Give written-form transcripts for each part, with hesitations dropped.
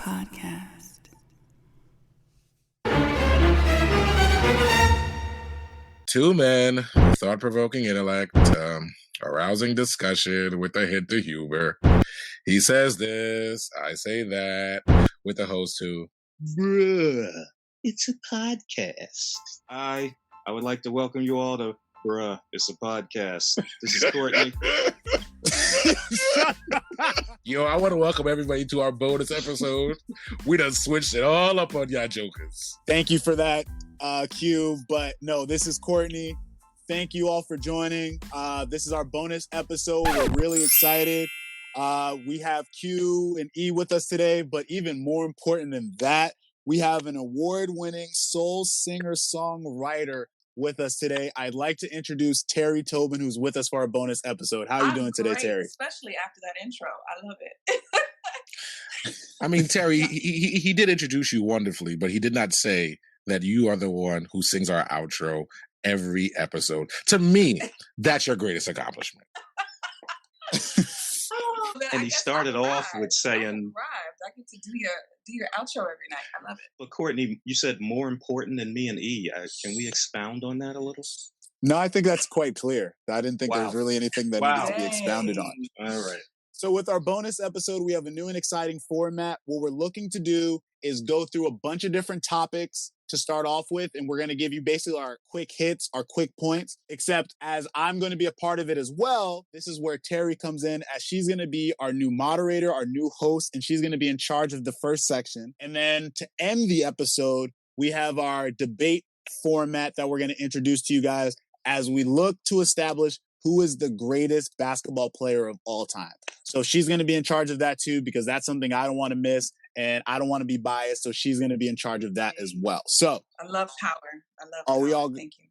podcast. Two men, thought-provoking intellect, arousing discussion with a hint of humor. He says this, I say that, with the host who, Bruh, it's a podcast. I would like to welcome you all to Bruh, It's a Podcast. This is Courtney. Yo, I want to welcome everybody to our bonus episode. We done switched it all up on y'all jokers. Thank you for that, Q. But no, this is Courtney. Thank you all for joining. This is our bonus episode. We're really excited. We have Q and E with us today, but even more important than that, we have an award-winning soul singer-songwriter with us today. I'd like to introduce Teri Tobin, who's with us for our bonus episode. How are you doing today, Teri? Especially after that intro. I love it. I mean, Teri, he did introduce you wonderfully, but he did not say that you are the one who sings our outro every episode. To me, that's your greatest accomplishment. And he started off with saying, I get to do your outro every night. I love it. But Courtney, you said more important than me and E. Can we expound on that a little? No, I think that's quite clear. I didn't think there was really anything that needed to be expounded on. All right. So with our bonus episode, we have a new and exciting format. What we're looking to do is go through a bunch of different topics to start off with, and we're going to give you basically our quick hits, our quick points, except as I'm going to be a part of it as well, this is where Teri comes in, as she's going to be our new moderator, our new host, and she's going to be in charge of the first section. And then to end the episode, we have our debate format that we're going to introduce to you guys as we look to establish who is the greatest basketball player of all time. So she's going to be in charge of that too, because that's something I don't want to miss. And I don't want to be biased, so she's going to be in charge of that as well. So I love power. Are we all? Thank you.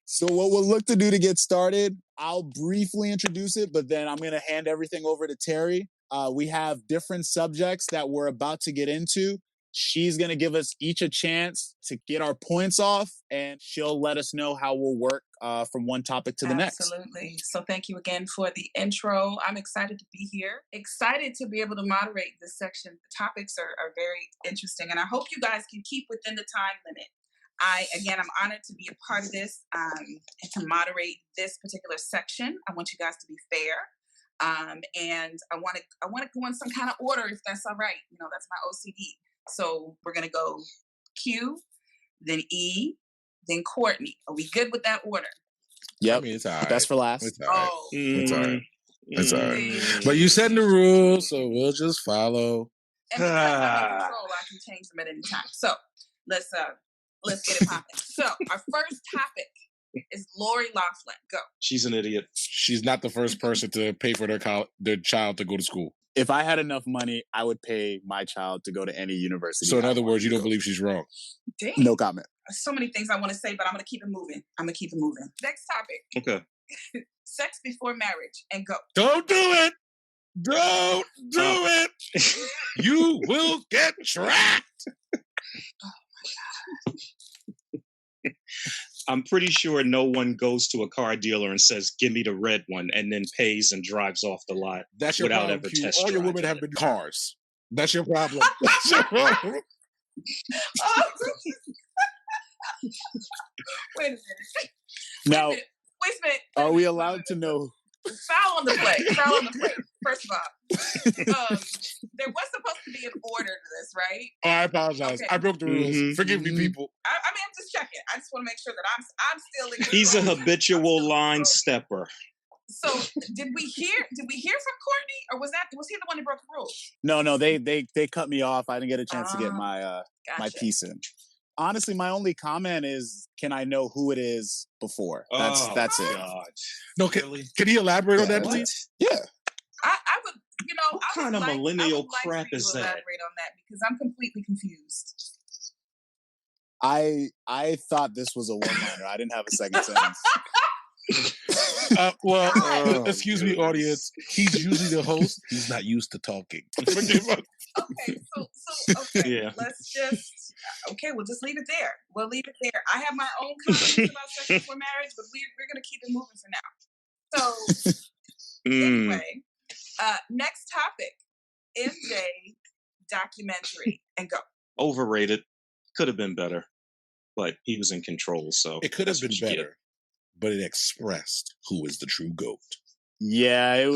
So what we'll look to do to get started, I'll briefly introduce it, but then I'm going to hand everything over to Teri. We have different subjects that we're about to get into. She's going to give us each a chance to get our points off, and she'll let us know how we'll work from one topic to the next. Absolutely. So thank you again for the intro. I'm excited to be here. Excited to be able to moderate this section. The topics are very interesting, and I hope you guys can keep within the time limit. I'm honored to be a part of this and to moderate this particular section. I want you guys to be fair. And I want to go in some kind of order, if that's all right. You know, that's my OCD. So we're going to go Q, then E, then Courtney. Are we good with that order? Yep. I mean, it's all right. Best for last. It's all right. Oh. It's all right. It's all right. But you set the rules, so we'll just follow. And because I'm in control, I can change them at any time. So let's get it popping. So our first topic is Lori Loughlin. Go. She's an idiot. She's not the first person to pay for their child to go to school. If I had enough money, I would pay my child to go to any university. So in other words, you don't believe she's wrong? Dang. No comment. So many things I want to say, but I'm going to keep it moving. Next topic. Okay. Sex before marriage, and go. Don't do it! Don't do it! You will get trapped! Oh my God. I'm pretty sure no one goes to a car dealer and says, "Give me the red one," and then pays and drives off the lot. That's your without problem, ever Q. test All your driving women have it. been cars. That's your problem. That's your problem. Oh. Wait a minute. Now, Wait a minute. are we allowed to know? Foul on the play. First of all, there was supposed to be an order to this, right? Oh, I apologize. Okay. I broke the rules. Mhm. Forgive me, people. I mean, I'm just checking. I just want to make sure that I'm still in. He's a control. habitual line stepper. So, did we hear from Courtney, or was he the one that broke the rules? No, they cut me off. I didn't get a chance to get my Gotcha. piece in. Honestly, my only comment is, can I know who it is before? That's it. God. No, can he elaborate on that, What? please? Yeah. I would, What kind of millennial crap is that? Elaborate on that because I'm completely confused. I thought this was a one-liner. I didn't have a second sentence. Excuse me, audience. He's usually the host. He's not used to talking. Forgive us. Okay, so Yeah. let's just we'll just leave it there. We'll leave it there. I have my own comments about sex before marriage, but we're gonna keep it moving for now. So anyway, next topic. MJ documentary, and go. Overrated. Could have been better, but he was in control, so It could have that's been what you get. better, but it expressed who is the true GOAT. Yeah, it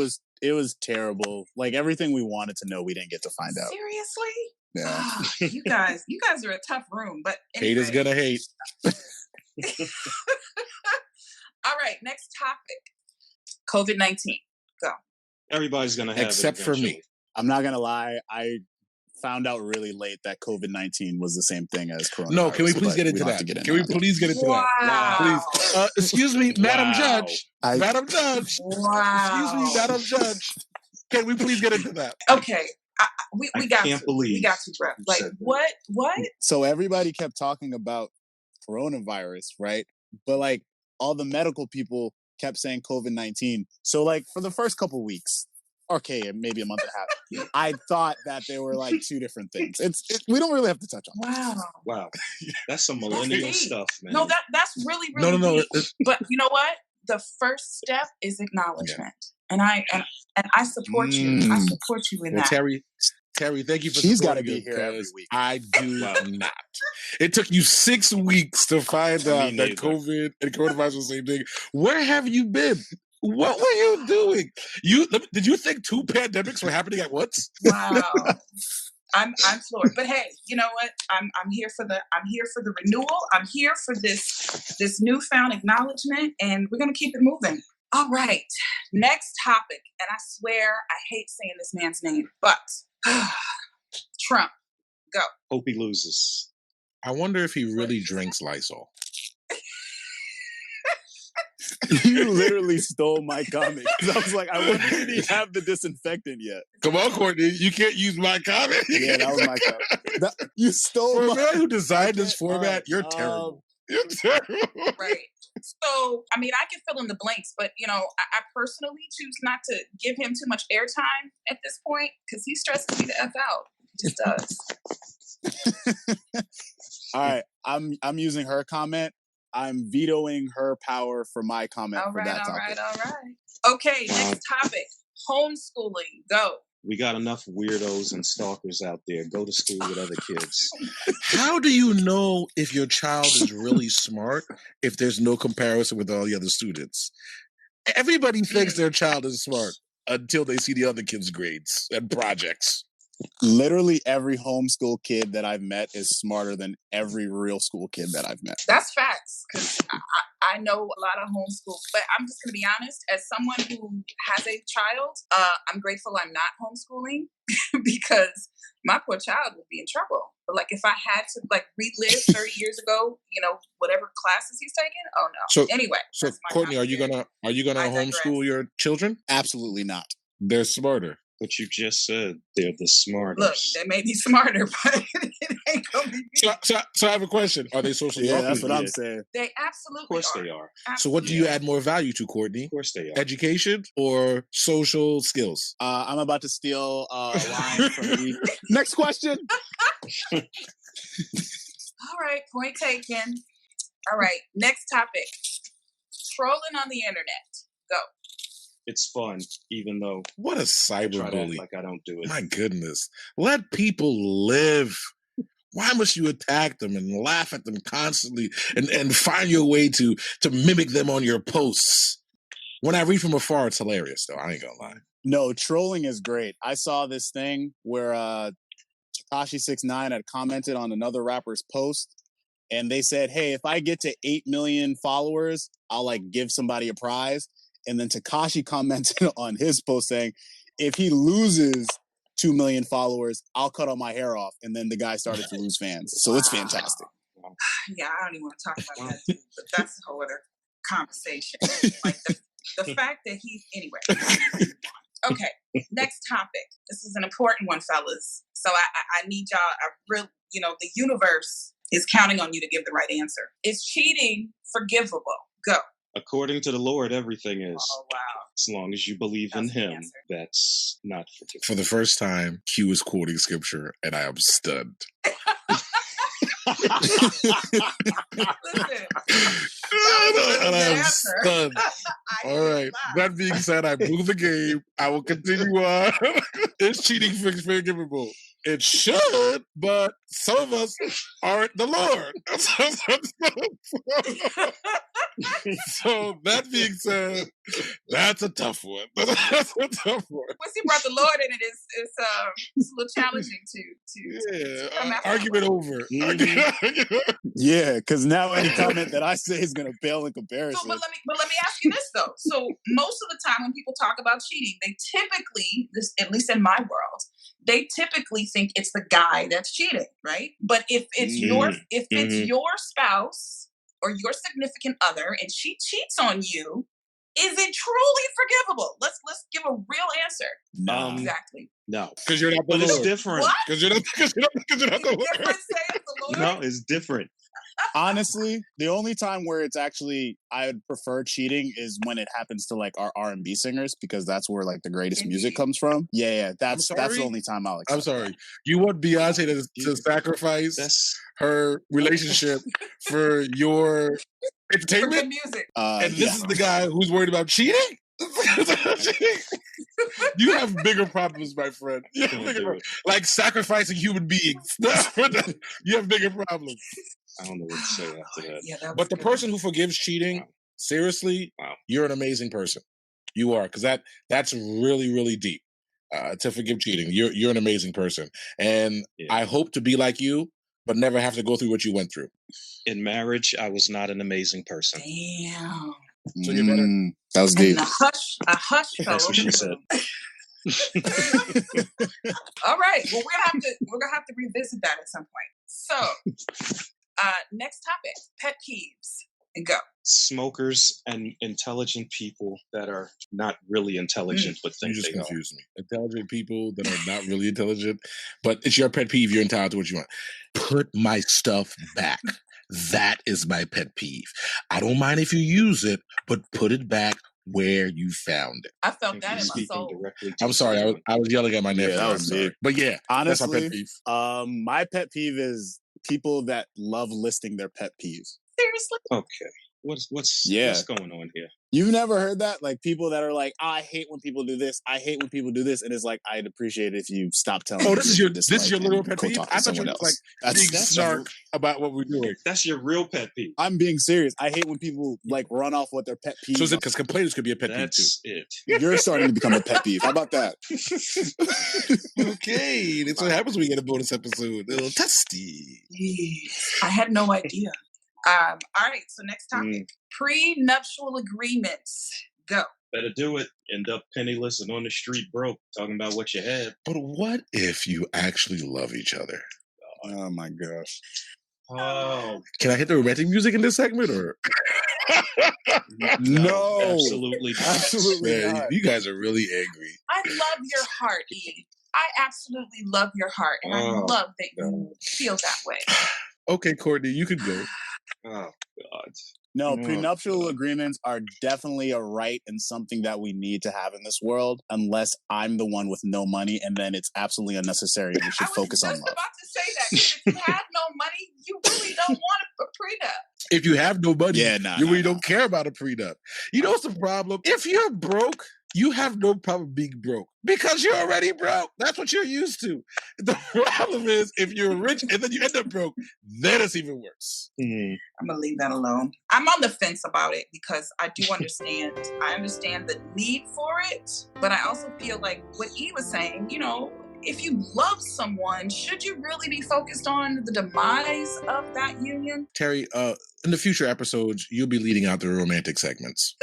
was terrible. Like everything we wanted to know, we didn't get to find out. Seriously? Yeah. You guys are a tough room, but anyway. Haters gonna hate. All right, next topic. COVID-19. Go. Everybody's gonna have Except it for eventually. me. I'm not gonna lie, I found out really late that COVID-19 was the same thing as coronavirus. No, can we please but get into don't have that? to get Can we into that. please get into that? Wow. Please. Excuse me, Madam Wow. Judge. Madam Judge. Wow. Excuse me, Madam Judge. Can we please get into that? Okay. We got can't to. believe We got to, bro. you Like, said that. what? So everybody kept talking about coronavirus, right? But like all the medical people kept saying COVID-19. So like for the first couple weeks, okay, maybe a month and a half, I thought that they were like two different things. We don't really have to touch on that. Wow. That's some millennial deep. stuff, man. No, that's really, really No. deep. But you know what? The first step is acknowledgement. And I support you. I support you in Well, that. Terry, thank you for She's supporting gotta be me, here every because week. I do not. It took you 6 weeks to find Me out that neither. COVID and coronavirus was the same thing. Where have you been? What were you doing? Did you think 2 pandemics were happening at once? Wow. I'm floored. But hey, you know what? I'm here for the renewal. I'm here for this newfound acknowledgement, and we're gonna keep it moving. All right. Next topic. And I swear I hate saying this man's name, but Trump. Go. Hope he loses. I wonder if he really drinks Lysol. You literally stole my comment. 'Cause I was like, I wonder if he have the disinfectant yet. Come on, Courtney. You can't use my comment. Yeah, that was my comment. You stole For a my man who designed this format, you're Um, terrible. You're terrible. Right. So, I mean, I can fill in the blanks, but, you know, I personally choose not to give him too much airtime at this point because he stresses me the F out. He just does. All right, I'm using her comment. I'm vetoing her power for my comment All for that topic. right. Okay, next topic. Homeschooling. Go. We got enough weirdos and stalkers out there. Go to school with other kids. How do you know if your child is really smart if there's no comparison with all the other students? Everybody thinks their child is smart until they see the other kids' grades and projects. Literally every homeschool kid that I've met is smarter than every real school kid that I've met. That's facts, because I know a lot of homeschool, but I'm just going to be honest, as someone who has a child, I'm grateful I'm not homeschooling because my poor child would be in trouble. But like if I had to like relive 30 years ago, you know, whatever classes he's taking, oh no. So anyway. So Courtney, are you gonna I digress. homeschool your children? Absolutely not. They're smarter. But you just said they're the smartest. Look, they may be smarter, but it ain't gonna be me. So I have a question. Are they socially Yeah, awkward? that's what I'm saying. They absolutely Of course are. they are. So what do you add more value to, Courtney? Of course they are. Education or social skills? I'm about to steal a line from me. Next question. All right, point taken. All right, next topic. Trolling on the internet. Go. It's fun, even though What a I try to act cyberbully. like I don't do it. My goodness. Let people live. Why must you attack them and laugh at them constantly and find your way to mimic them on your posts? When I read from afar, it's hilarious, though. I ain't gonna lie. No, trolling is great. I saw this thing where Tekashi 6ix9ine had commented on another rapper's post, and they said, "Hey, if I get to 8 million followers, I'll like give somebody a prize." And then Tekashi commented on his post saying, "If he loses 2 million followers, I'll cut all my hair off." And then the guy started to lose fans. So it's fantastic. Yeah, I don't even want to talk about that, too, but that's a whole other conversation. Like the fact that anyway. Okay, next topic. This is an important one, fellas. So I need y'all. The universe is counting on you to give the right answer. Is cheating forgivable? Go. According to the Lord, everything is. Oh wow. As long as you believe in That's the Him, answer. that's not forgivable. For the first time, Q is quoting scripture, and I am stunned. Listen. And I am stunned. I All right. laugh. That being said, I blew the game. I will continue on. Is cheating forgivable? It should, but some of us aren't the Lord. So that being said, that's a tough one. That's a tough one. Once you brought the Lord in it, it's a little challenging to come after argument over. Yeah, because now any comment that I say is gonna fail in comparison. So, but let me ask you this though. So most of the time when people talk about cheating, they typically, at least in my world, they typically think it's the guy that's cheating, right? But if it's it's your spouse or your significant other and she cheats on you, is it truly forgivable? Let's give a real answer. No. Exactly. No. Because you're not the But Lord. it's different. What? Because you're not the Lord. Different say it's the Lord? No, it's different. Honestly, the only time where it's actually I would prefer cheating is when it happens to like our R&B singers, because that's where like the greatest music comes from. Yeah, that's the only time I'll accept. I'm sorry. You want Beyonce to sacrifice her relationship for your entertainment? For good music. And this is the guy who's worried about cheating? You have bigger problems, my friend. You have bigger problems. Like sacrificing human beings. You have bigger problems. I don't know what to say after that. Yeah, but the person who forgives cheating, seriously, you're an amazing person. You are, because that's really, really deep. To forgive cheating, you're an amazing person, and I hope to be like you, but never have to go through what you went through. In marriage, I was not an amazing person. Damn. So you're better. That was deep. And a hush fell That's what she said. All right. Well, we're gonna have to revisit that at some point. So, next topic: pet peeves. And go. Smokers and intelligent people that are not really intelligent, but think you just they confused me. Intelligent people that are not really intelligent, but it's your pet peeve. You're entitled to what you want. Put my stuff back. That is my pet peeve. I don't mind if you use it, but put it back where you found it. I felt that in my soul. I'm sorry. I was yelling at my nephew. Yeah, that was big. But yeah, honestly, that's my pet peeve. My pet peeve is people that love listing their pet peeves. Seriously? Okay. What's going on here? You've never heard that? Like people that are like, I hate when people do this. I hate when people do this. And it's like, I'd appreciate it if you stop telling me. Oh, this is your little pet peeve? I thought you were like being that's snark about what we're doing. That's your real pet peeve. I'm being serious. I hate when people like run off what their pet peeve. So is it because complainers could be a pet peeve too? That's it. You're starting to become a pet peeve. How about that? Okay, that's what happens when we get a bonus episode. A little testy. I had no idea. All right, so next topic. Prenuptial agreements. Go. Better do it. End up penniless and on the street broke, talking about what you had. But what if you actually love each other? Oh my gosh. Oh. Can I hit the romantic music in this segment or? No. Absolutely not. Absolutely not. You guys are really angry. I love your heart, Eve. I absolutely love your heart, and I love that you feel that way. Okay, Courtney, you can go. Oh, God. No, prenuptial agreements are definitely a right and something that we need to have in this world, unless I'm the one with no money, and then it's absolutely unnecessary and we should focus on love. I was just about to say that. If you have no money, you really don't want a prenup. If you have no money, you really don't care about a prenup. You know what's the problem? If you're broke, you have no problem being broke because you're already broke. That's what you're used to. The problem is if you're rich and then you end up broke, then it's even worse. I'm going to leave that alone. I'm on the fence about it because I do understand. I understand the need for it, but I also feel like what Eve was saying, you know, if you love someone, should you really be focused on the demise of that union? Teri, in the future episodes, you'll be leading out the romantic segments.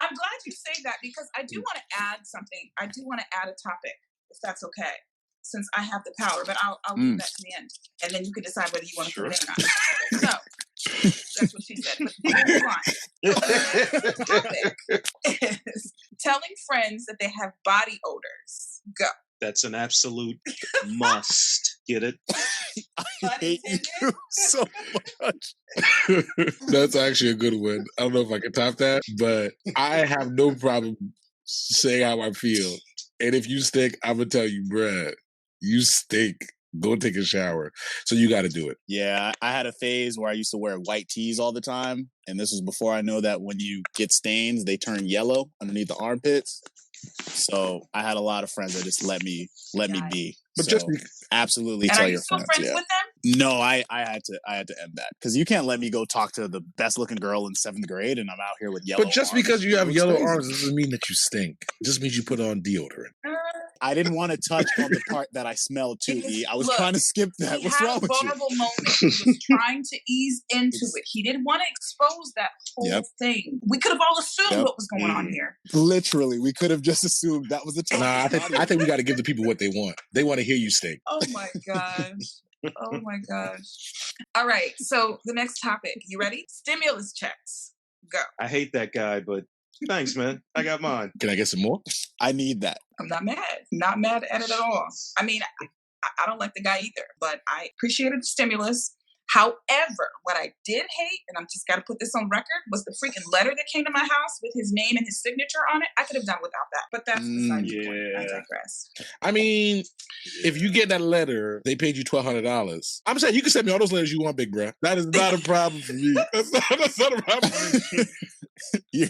I'm glad you say that because I do want to add something. I do want to add a topic, if that's okay, since I have the power. But I'll leave that to the end, and then you can decide whether you want to put it in or not. So that's what she said. But move on. The topic is telling friends that they have body odors. Go. That's an absolute must. Get it? I hate you so much. That's actually a good one. I don't know if I can top that, but I have no problem saying how I feel. And if you stink, I'm going to tell you, bruh, you stink. Go take a shower. So you got to do it. Yeah, I had a phase where I used to wear white tees all the time. And this was before I know that when you get stains, they turn yellow underneath the armpits. So I had a lot of friends that just let me be. But so just absolutely And tell are you your still friends. friends with them? No, I had to end that because you can't let me go talk to the best looking girl in 7th grade and I'm out here with yellow. But just arms. because you have yellow crazy. arms doesn't mean that you stink. It just means you put on deodorant. I didn't want to touch on the part that I smelled too. I was trying to skip that. What's wrong with you? He had a vulnerable moment. He was trying to ease into it. He didn't want to expose that whole thing. We could have all assumed what was going on here. Literally, we could have just assumed that was the topic. Nah, I think we got to give the people what they want. They want to hear you stink. Oh my gosh. Oh my gosh. All right. So the next topic. You ready? Stimulus checks. Go. I hate that guy, but thanks, man. I got mine. Can I get some more? I need that. I'm not mad. Not mad at it at all. I mean, I don't like the guy either, but I appreciated the stimulus. However, what I did hate, and I'm just got to put this on record, was the freaking letter that came to my house with his name and his signature on it. I could have done without that, but that's beside the point. I digress. I mean, if you get that letter, they paid you $1,200. I'm saying you can send me all those letters you want, big bruh. That is not a problem for me. That's not a problem for me. yeah,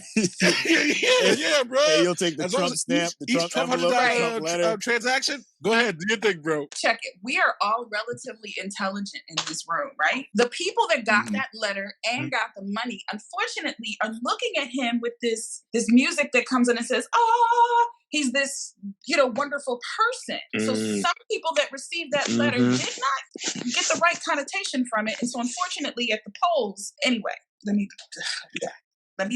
bro. Hey, you'll take the Trump stamp, the Trump envelope, Trump letter. Transaction? Go ahead, do your thing, bro. Check it. We are all relatively intelligent in this room, right? The people that got that letter and got the money, unfortunately, are looking at him with this music that comes in and says, "Oh, he's this, wonderful person." So some people that received that letter did not get the right connotation from it, and so unfortunately, at the polls, anyway, let me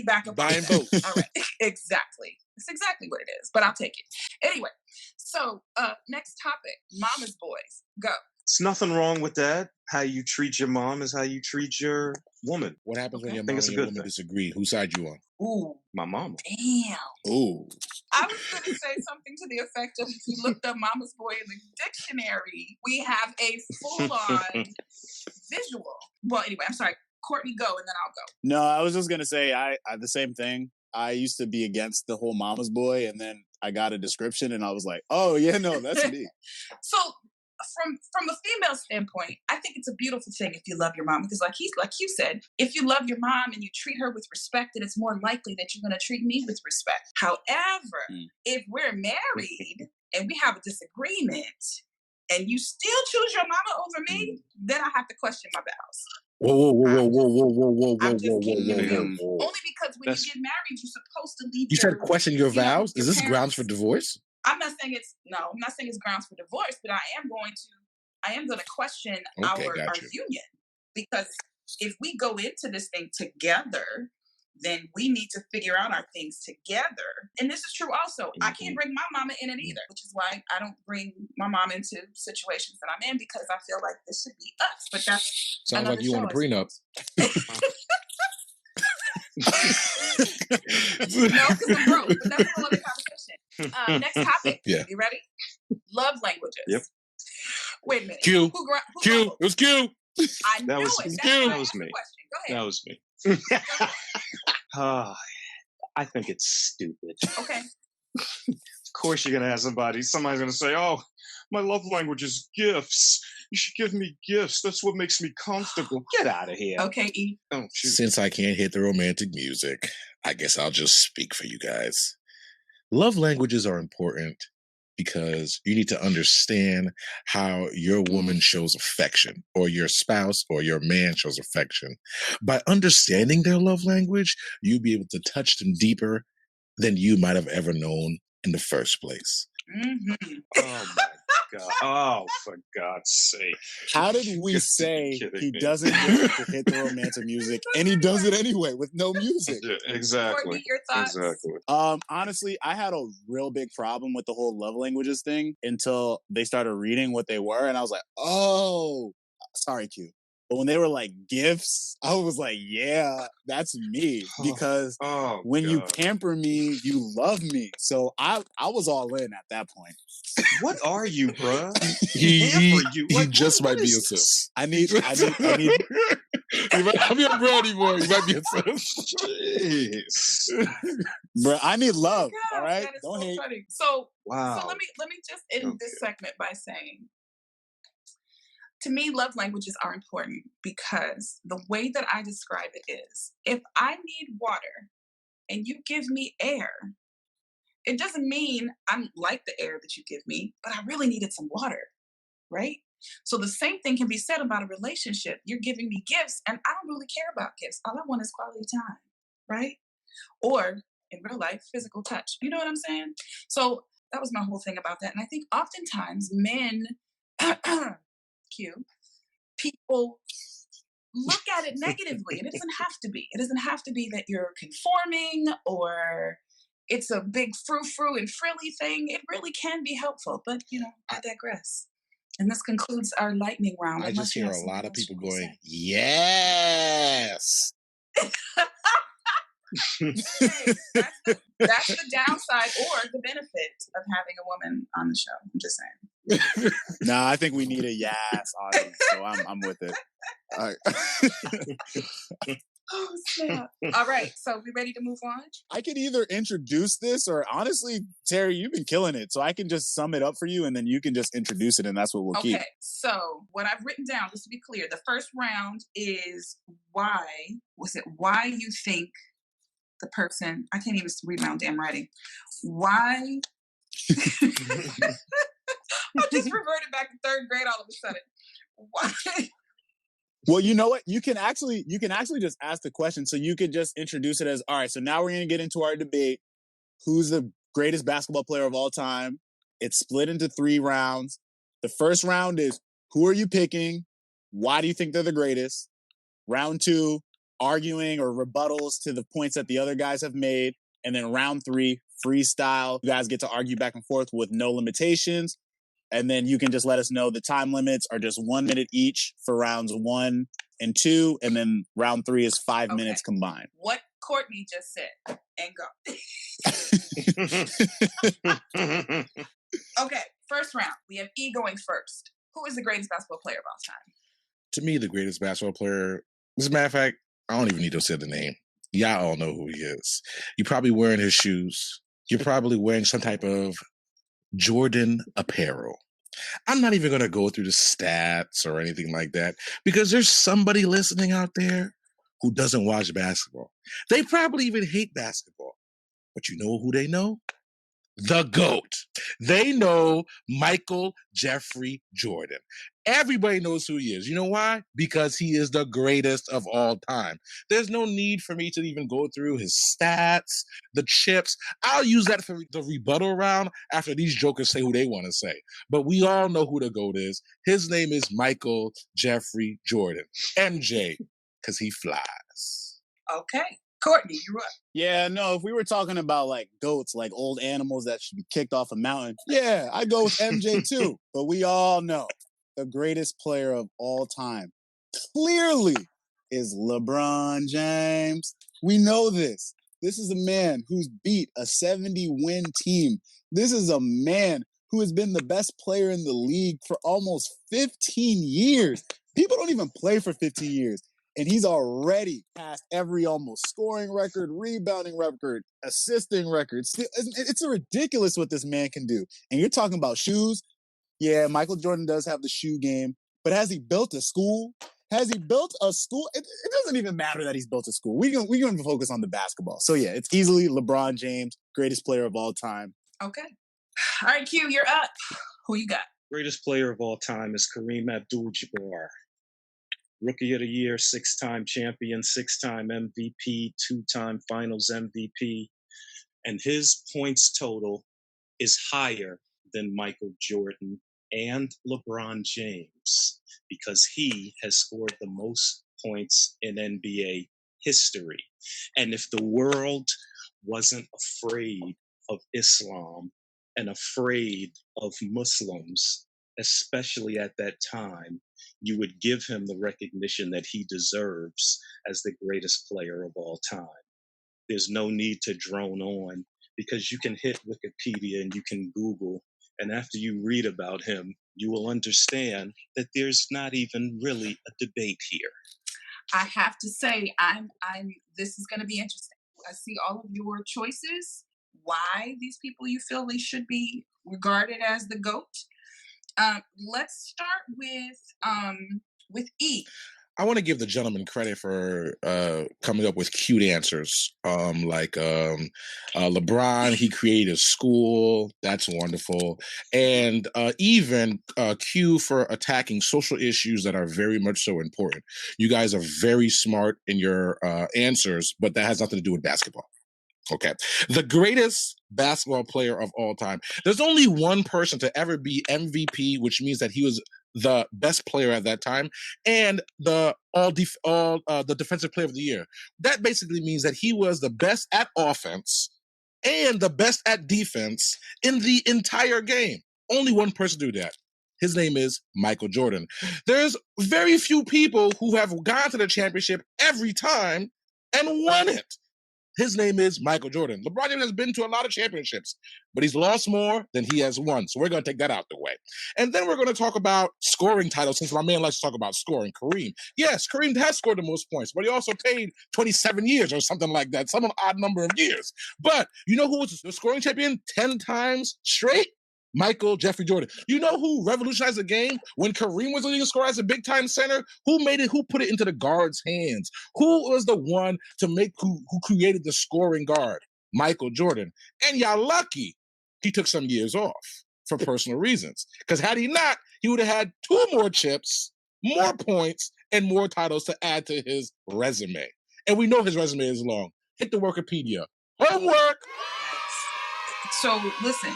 back up. Buying votes. All right. Exactly. It's exactly what it is, but I'll take it. Anyway, so next topic, mama's boys. Go. It's nothing wrong with that. How you treat your mom is how you treat your woman. What happens when your mom and your woman disagree? Whose side you on? Ooh. My mama. Damn. Ooh. I was going to say something to the effect of, if you looked up mama's boy in the dictionary, we have a full-on visual. Well, anyway, I'm sorry. Courtney, go, and then I'll go. No, I was just gonna say I the same thing. I used to be against the whole mama's boy, and then I got a description, and I was like, "Oh yeah, no, that's me." So, from a female standpoint, I think it's a beautiful thing if you love your mom, because like you said, if you love your mom and you treat her with respect, then it's more likely that you're going to treat me with respect. However, if we're married and we have a disagreement, and you still choose your mama over me, then I have to question my vows. Whoa. I'm just keeping it real. Only because when you get married, you're supposed to leave. You said question your vows? Is this parents. Grounds for divorce? I'm not saying it's grounds for divorce, but I am going to question our union, because if we go into this thing together, then we need to figure out our things together. And this is true also. I can't bring my mama in it either, which is why I don't bring my mom into situations that I'm in, because I feel like this should be us. But that's sounds like you want a prenup. No, because I'm broke. But that's a whole other conversation. Next topic. Yeah. You ready? Love languages. Yep. Wait a minute. Q. Q. It was Q. I know it. That was me. Go ahead. That was me. I think it's stupid. Okay. Of course you're going to have somebody's going to say, "Oh, my love language is gifts. You should give me gifts. That's what makes me comfortable." Get out of here. Okay, E. Oh, shoot. Since I can't hit the romantic music, I guess I'll just speak for you guys. Love languages are important because you need to understand how your woman shows affection, or your spouse or your man shows affection. By understanding their love language, you'll be able to touch them deeper than you might have ever known in the first place. Oh my God. Oh, for God's sake. How did we say he doesn't get to hit the romantic music, and he does it anyway with no music? Yeah, exactly. Courtney, your thoughts? Exactly. Honestly, I had a real big problem with the whole love languages thing until they started reading what they were, and I was like, "Oh, sorry, Q." But when they were like gifts, I was like, yeah, that's me. Because when you pamper me, you love me. So I was all in at that point. What are you, bro? He just might be a simp. I need. He might not be a bro anymore. He might be a simp. Jeez. Bro, I need love. God, all right? That is Don't so hate. funny. So, wow. So let me just end this segment by saying, To me, love languages are important because the way that I describe it is, if I need water and you give me air, it doesn't mean I'm like the air that you give me, but I really needed some water, right? So the same thing can be said about a relationship. You're giving me gifts, and I don't really care about gifts. All I want is quality time, right? Or in real life, physical touch. You know what I'm saying? So that was my whole thing about that. And I think oftentimes men, people look at it negatively, and it doesn't have to be. It doesn't have to be that you're conforming or it's a big frou-frou and frilly thing. It really can be helpful, but I digress. And this concludes our lightning round. I just hear a lot of people going, say. yes. Hey, that's the downside or the benefit of having a woman on the show. I'm just saying. Nah, I think we need a yes, honestly, so I'm with it. All right. Oh, snap. All right, so we ready to move on? I could either introduce this or honestly, Teri, you've been killing it. So I can just sum it up for you and then you can just introduce it and that's what we'll keep. Okay, so what I've written down, just to be clear, the first round is why you think the person, I can't even read my own damn writing. Why? I just reverted back to third grade all of a sudden. Why? Well, you know what? You can actually just ask the question. So you could just introduce it as, all right, so now we're going to get into our debate. Who's the greatest basketball player of all time? It's split into 3 rounds. The first round is, who are you picking? Why do you think they're the greatest? Round 2, arguing or rebuttals to the points that the other guys have made. And then round 3, freestyle. You guys get to argue back and forth with no limitations. And then you can just let us know the time limits are just 1 minute each for rounds 1 and 2. And then round 3 is 5 minutes combined. What Courtney just said. And go. Okay, first round. We have E going first. Who is the greatest basketball player of all time? To me, the greatest basketball player, as a matter of fact, I don't even need to say the name. Y'all all know who he is. You're probably wearing his shoes. You're probably wearing some type of Jordan apparel. I'm not even going to go through the stats or anything like that because there's somebody listening out there who doesn't watch basketball. They probably even hate basketball. But you know who they know? The GOAT. They know Michael Jeffrey Jordan. Everybody knows who he is. You know why? Because he is the greatest of all time. There's no need for me to even go through his stats, the chips. I'll use that for the rebuttal round after these jokers say who they want to say. But we all know who the GOAT is. His name is Michael Jeffrey Jordan. MJ, because he flies. Okay. Courtney, you're up. Yeah, no, if we were talking about like goats, like old animals that should be kicked off a mountain, yeah, I go with MJ too. But we all know the greatest player of all time clearly is LeBron James. We know this. This is a man who's beat a 70-win team. This is a man who has been the best player in the league for almost 15 years. People don't even play for 15 years. And he's already passed every almost scoring record, rebounding record, assisting record. It's ridiculous what this man can do. And you're talking about shoes. Yeah, Michael Jordan does have the shoe game. But has he built a school? Has he built a school? It doesn't even matter that he's built a school. We can focus on the basketball. So yeah, it's easily LeBron James, greatest player of all time. Okay. All right, Q, you're up. Who you got? Greatest player of all time is Kareem Abdul-Jabbar. Rookie of the Year, 6-time champion, 6-time MVP, 2-time Finals MVP. And his points total is higher than Michael Jordan and LeBron James because he has scored the most points in NBA history. And if the world wasn't afraid of Islam and afraid of Muslims, especially at that time, you would give him the recognition that he deserves as the greatest player of all time. There's no need to drone on because you can hit Wikipedia and you can Google, and after you read about him, you will understand that there's not even really a debate here. I have to say, this is going to be interesting. I see all of your choices, why these people you feel they should be regarded as the GOAT. Let's start with E. I want to give the gentleman credit for coming up with cute answers. LeBron, he created a school. That's wonderful. And even Q for attacking social issues that are very much so important. You guys are very smart in your answers, but that has nothing to do with basketball. Okay. The greatest basketball player of all time. There's only one person to ever be MVP, which means that he was the best player at that time and the defensive player of the year. That basically means that he was the best at offense and the best at defense in the entire game. Only one person do that. His name is Michael Jordan. There's very few people who have gone to the championship every time and won it. His name is Michael Jordan. LeBron James has been to a lot of championships, but he's lost more than he has won. So we're going to take that out the way. And then we're going to talk about scoring titles, since my man likes to talk about scoring. Kareem. Yes, Kareem has scored the most points, but he also played 27 years or something like that, some odd number of years. But you know who was the scoring champion 10 times straight? Michael Jeffrey Jordan. You know who revolutionized the game when Kareem was the leading scorer as a big-time center? Who made it? Who put it into the guard's hands? Who was the one to make who created the scoring guard? Michael Jordan. And y'all lucky he took some years off for personal reasons. Because had he not, he would have had 2 more chips, more points, and more titles to add to his resume. And we know his resume is long. Hit the Wikipedia. Homework! So listen.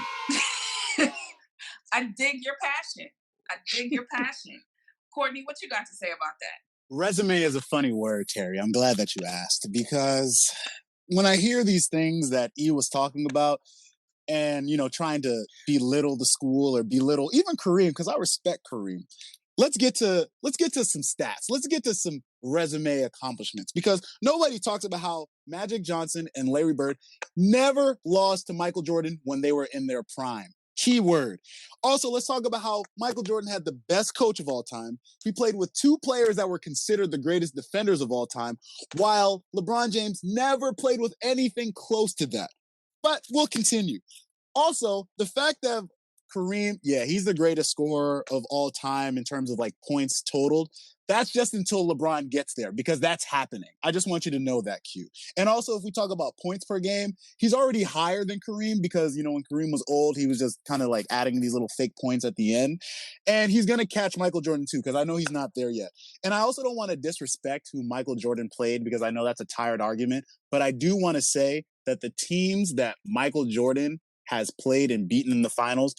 I dig your passion. Courtney, what you got to say about that? Resume is a funny word, Terry. I'm glad that you asked, because when I hear these things that E was talking about and, trying to belittle the school or belittle even Kareem, because I respect Kareem. Let's get to some stats. Let's get to some resume accomplishments, because nobody talks about how Magic Johnson and Larry Bird never lost to Michael Jordan when they were in their prime. Keyword. Also, let's talk about how Michael Jordan had the best coach of all time. He played with 2 players that were considered the greatest defenders of all time, while LeBron James never played with anything close to that. But we'll continue. Also, the fact that Kareem, he's the greatest scorer of all time in terms of points totaled. That's just until LeBron gets there, because that's happening. I just want you to know that, Q. And also, if we talk about points per game, he's already higher than Kareem, because, when Kareem was old, he was just kind of adding these little fake points at the end. And he's going to catch Michael Jordan too, because I know he's not there yet. And I also don't want to disrespect who Michael Jordan played, because I know that's a tired argument. But I do want to say that the teams that Michael Jordan has played and beaten in the finals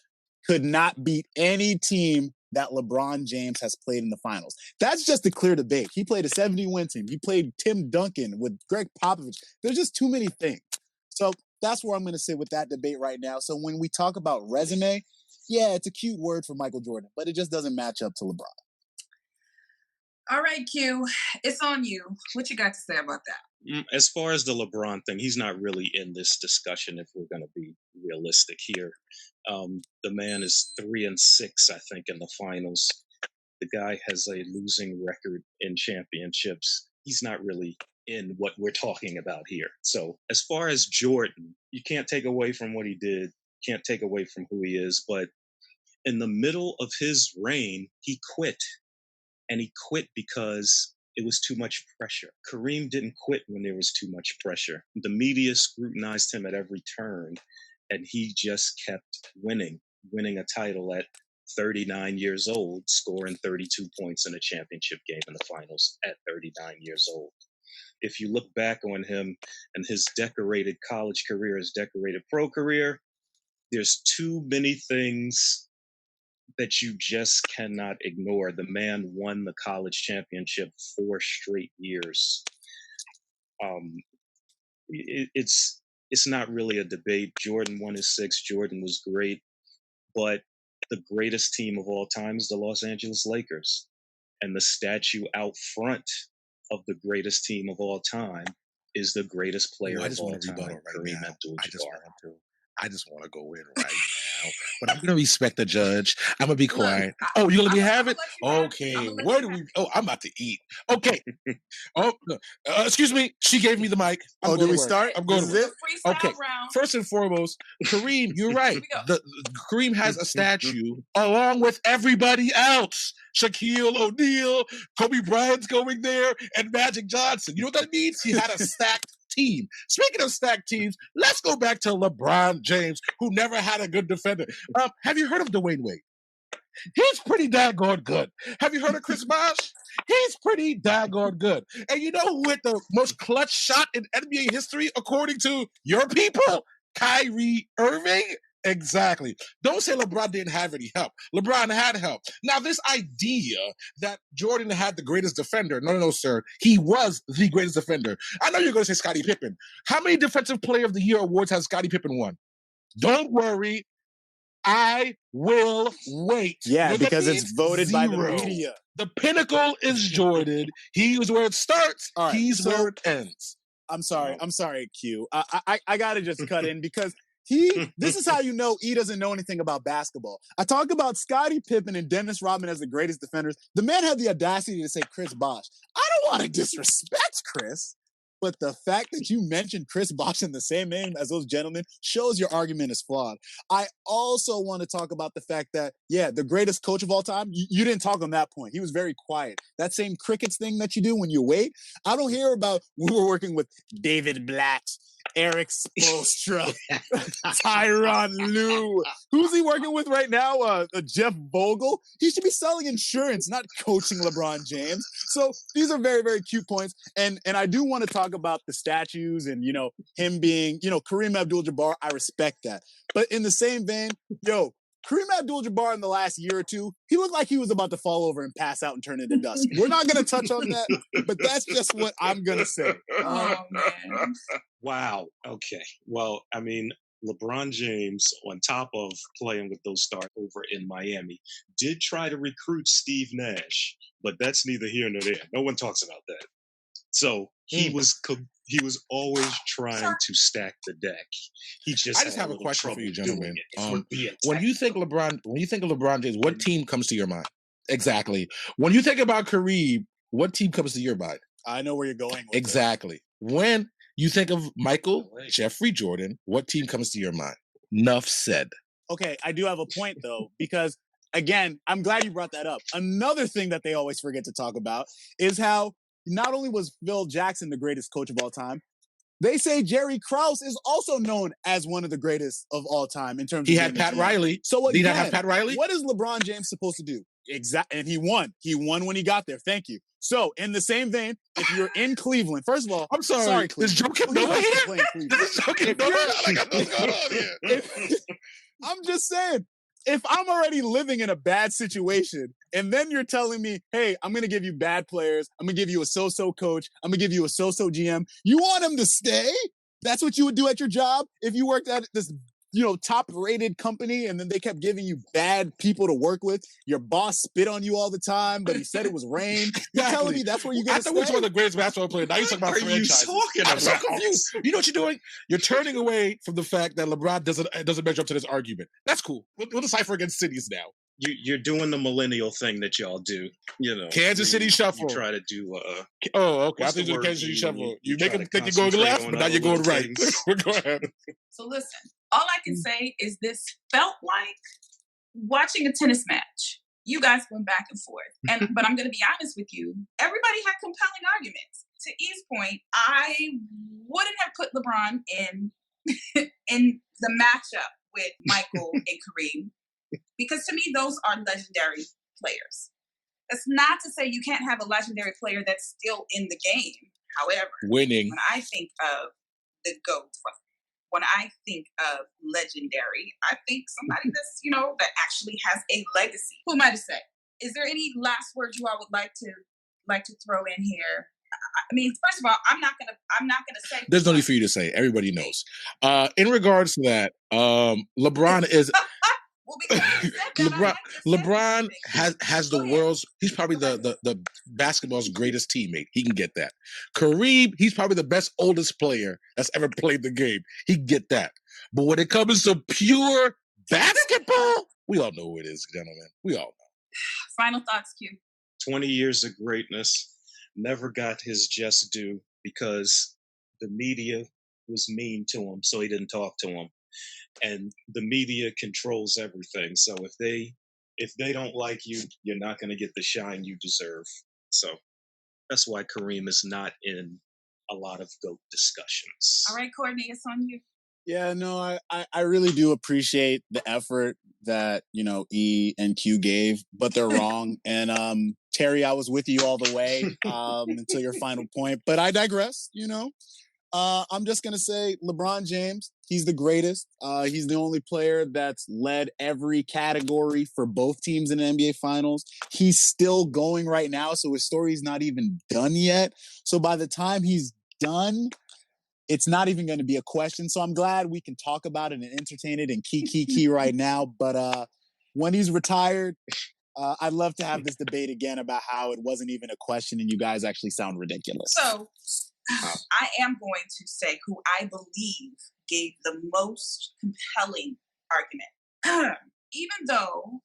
could not beat any team that LeBron James has played in the finals. That's just a clear debate. He played a 70-win team. He played Tim Duncan with Greg Popovich. There's just too many things. So that's where I'm going to sit with that debate right now. So when we talk about resume, it's a cute word for Michael Jordan, but it just doesn't match up to LeBron. All right, Q, it's on you. What you got to say about that? As far as the LeBron thing, he's not really in this discussion if we're going to be realistic here. The man is 3-6, I think, in the finals. The guy has a losing record in championships. He's not really in what we're talking about here. So as far as Jordan, you can't take away from what he did, can't take away from who he is, but in the middle of his reign, he quit. And he quit because it was too much pressure. Kareem didn't quit when there was too much pressure. The media scrutinized him at every turn, and he just kept winning a title at 39 years old, scoring 32 points in a championship game in the finals at 39 years old. If you look back on him and his decorated college career, his decorated pro career, there's too many things that you just cannot ignore. The man won the college championship 4 straight years. It's not really a debate. Jordan won his 6. Jordan was great, but the greatest team of all time is the Los Angeles Lakers, and the statue out front of the greatest team of all time is the greatest player of all time, Kareem Abdul-Jabbar. I just want to go in right now. but I'm gonna respect the judge. I'm gonna be Look, quiet. Oh, you gonna let me have it? I'ma Okay. let you Where have do it. we? Oh, I'm about to eat. Okay. Oh, no. Excuse me. She gave me the mic. I'm Oh, going do we to work. start? I'm going This to is work. it? Freestyle Okay. round. First and foremost, Kareem, you're right. Here we go. Kareem has a statue along with everybody else. Shaquille O'Neal, Kobe Bryant's going there, and Magic Johnson. You know what that means? He had a stacked team. Speaking of stacked teams, let's go back to LeBron James, who never had a good defender. Have you heard of Dwayne Wade? He's pretty daggone good. Have you heard of Chris Bosh? He's pretty daggone good. And you know who hit the most clutch shot in NBA history, according to your people? Kyrie Irving? Exactly. Don't say LeBron didn't have any help. LeBron had help. Now, this idea that Jordan had the greatest defender, no, sir. He was the greatest defender. I know you're going to say Scottie Pippen. How many Defensive Player of the Year awards has Scottie Pippen won? Don't worry. I will wait. Yeah, You know because it's voted by the media. The pinnacle is Jordan. He's where it starts. All right, He's so- where it ends. I'm sorry, Q. I gotta just cut in because this is how you know he doesn't know anything about basketball. I talk about Scottie Pippen and Dennis Rodman as the greatest defenders. The man had the audacity to say Chris Bosh. I don't want to disrespect Chris, but the fact that you mentioned Chris Bosh in the same name as those gentlemen shows your argument is flawed. I also want to talk about the fact that, yeah, the greatest coach of all time, you didn't talk on that point. He was very quiet. That same crickets thing that you do when you wait, I don't hear about we were working with David Blatt, Eric Spoelstra, Tyronn Lue. Who's he working with right now? Jeff Vogel? He should be selling insurance, not coaching LeBron James. So these are very, very cute points. And I do want to talk about the statues and, him being, Kareem Abdul-Jabbar. I respect that. But in the same vein, Kareem Abdul-Jabbar in the last year or two, he looked like he was about to fall over and pass out and turn into dust. We're not going to touch on that, but that's just what I'm going to say. Oh, man. Wow. Okay. Well, I mean, LeBron James, on top of playing with those stars over in Miami, did try to recruit Steve Nash, but that's neither here nor there. No one talks about that. So he was always trying to stack the deck. I just have a question for you, gentlemen. When you think of LeBron James, what team comes to your mind? Exactly. When you think about Kareem, what team comes to your mind? I know where you're going with exactly. It. When you think of Michael Jeffrey Jordan, what team comes to your mind? Nuff said. Okay, I do have a point though, because again, I'm glad you brought that up. Another thing that they always forget to talk about is how not only was Phil Jackson the greatest coach of all time, they say Jerry Krause is also known as one of the greatest of all time in terms he of had Pat Riley. So again, did he not have Pat Riley? What is LeBron James supposed to do? And he won. He won when he got there. Thank you. So in the same vein, if you're in Cleveland, first of all, I'm sorry Cleveland. Is Joe Kim Noah here? Is Joe Kim Noah? What's going on here? I'm just saying, if I'm already living in a bad situation and then you're telling me, hey, I'm going to give you bad players, I'm going to give you a so-so coach, I'm going to give you a so-so GM, you want him to stay? That's what you would do at your job if you worked at this, top-rated company and then they kept giving you bad people to work with. Your boss spit on you all the time, but he said it was rain. You're telling me that's where you're going to stay? I thought we were talking about the greatest basketball player. Now you're talking about franchises. I'm so confused. You know what you're doing? You're turning away from the fact that LeBron doesn't measure up to this argument. That's cool. We'll decipher against cities now. You're doing the millennial thing that y'all do. Kansas City Shuffle. You try to do. Okay. I think you do Kansas City Shuffle. You make them think you're going left, but now you're going right. Go ahead. So listen, all I can say is this felt like watching a tennis match. You guys went back and forth. But I'm going to be honest with you. Everybody had compelling arguments. To E's point, I wouldn't have put LeBron in the matchup with Michael and Kareem. Because to me, those are legendary players. That's not to say you can't have a legendary player that's still in the game. However, winning. When I think of the GOAT, when I think of legendary, I think somebody that's, that actually has a legacy. Who am I to say? Is there any last words you all would like to throw in here? I mean, first of all, I'm not gonna say. There's no need for you to say. Everybody knows. In regards to that, LeBron is. LeBron has the world's. He's probably the basketball's greatest teammate. He can get that. Kareem, he's probably the best oldest player that's ever played the game. He can get that. But when it comes to pure Basketball? We all know who it is, gentlemen. We all know. Final thoughts, Q. 20 years of greatness, never got his just due because the media was mean to him, so he didn't talk to him. And the media controls everything. So if they don't like you, you're not going to get the shine you deserve. So that's why Kareem is not in a lot of GOAT discussions. All right, Courtney, it's on you. Yeah, no, I really do appreciate the effort that, E and Q gave, but they're wrong. And Teri, I was with you all the way until your final point. But I digress, I'm just going to say LeBron James, he's the greatest. He's the only player that's led every category for both teams in the NBA Finals. He's still going right now, so his story's not even done yet. So by the time he's done, it's not even going to be a question. So I'm glad we can talk about it and entertain it and key right now. But when he's retired, I'd love to have this debate again about how it wasn't even a question and you guys actually sound ridiculous. So I am going to say who I believe gave the most compelling argument. Even though,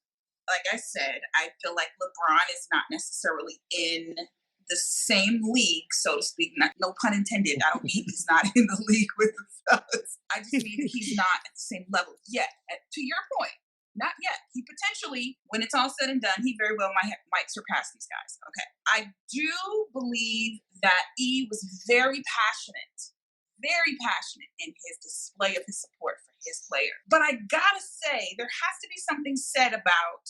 like I said, I feel like LeBron is not necessarily in the same league, so to speak. No pun intended. I don't mean he's not in the league with the fellas. I just mean he's not at the same level yet. To your point, not yet. He potentially, when it's all said and done, he very well might surpass these guys. Okay. I do believe that E was very passionate in his display of his support for his player. But I gotta say, there has to be something said about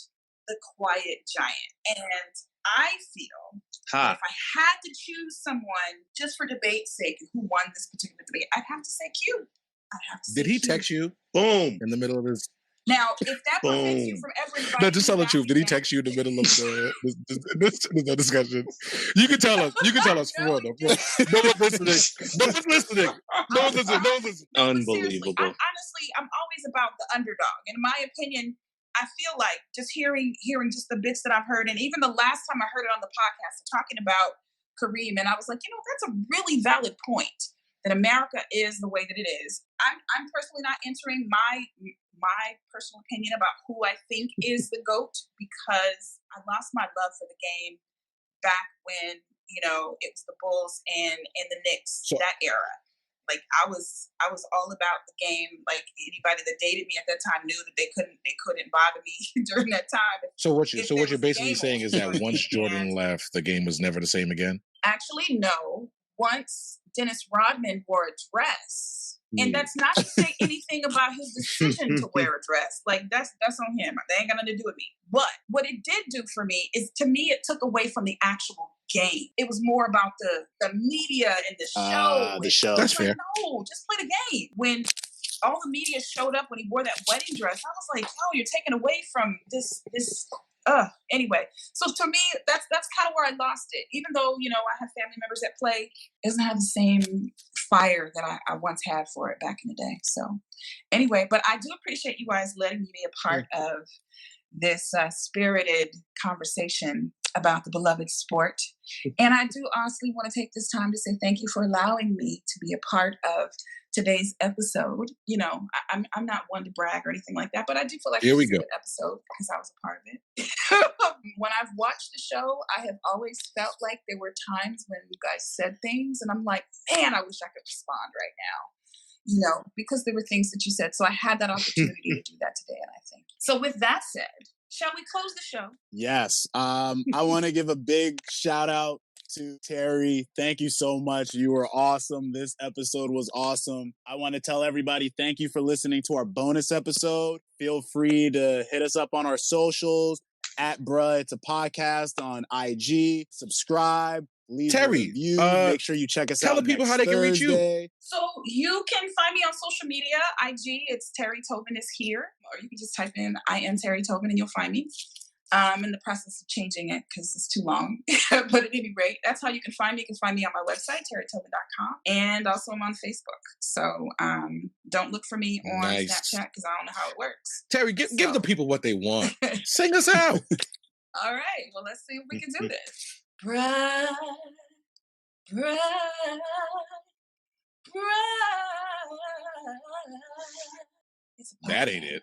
the quiet giant. And I feel that if I had to choose someone just for debate's sake who won this particular debate, I'd have to say Q. Did he text you? Boom. In the middle of his... Now, if that prevents you from everybody... No, just tell the truth. Did he text you in the middle of the discussion? You can tell us. For real. No one's listening. Unbelievable. Honestly, I'm always about the underdog. In my opinion, I feel like just hearing just the bits that I've heard, and even the last time I heard it on the podcast, talking about Kareem, and I was like, that's a really valid point, that America is the way that it is. I'm personally not entering my personal opinion about who I think is the GOAT, because I lost my love for the game back when, it was the Bulls and the Knicks, that era. Like I was all about the game. Like anybody that dated me at that time knew that they couldn't bother me during that time. So what you're basically saying is that once Jordan left, the game was never the same again? Actually, no. Once Dennis Rodman wore a dress, and that's not to say anything about his decision to wear a dress. Like that's on him. They ain't got nothing to do with me. But what it did do for me is, to me, it took away from the actual game. It was more about the media and the show. The show. That's fair. No, just play the game. When all the media showed up when he wore that wedding dress, I was like, "Oh, you're taking away from this." Anyway, so to me, that's kind of where I lost it. Even though I have family members that play, it doesn't have the same fire that I once had for it back in the day. So anyway, but I do appreciate you guys letting me be a part of this spirited conversation about the beloved sport. And I do honestly want to take this time to say thank you for allowing me to be a part of today's episode. I'm not one to brag or anything like that, but I do feel like Here we it's a go. good episode because I was a part of it. When I've watched the show, I have always felt like there were times when you guys said things and I'm like, man, I wish I could respond right now. Because there were things that you said. So I had that opportunity to do that today, and I think. So with that said, shall we close the show? Yes. I want to give a big shout out to Teri. Thank you so much. You were awesome. This episode was awesome. I want to tell everybody thank you for listening to our bonus episode. Feel free to hit us up on our socials at Bruh It's a Podcast on IG. Subscribe. Leave a Teri, review. Make sure you check us out. Tell the people how they can reach you. So you can find me on social media. IG, it's Teri Tobin is here. Or you can just type in I am Teri Tobin and you'll find me. I'm in the process of changing it because it's too long. But at any rate, that's how you can find me. You can find me on my website, teritobin.com. And also I'm on Facebook. So don't look for me on Snapchat because I don't know how it works. Teri, give the people what they want. Sing us out. All right. Well, let's see if we can do this. Bright. That ain't it.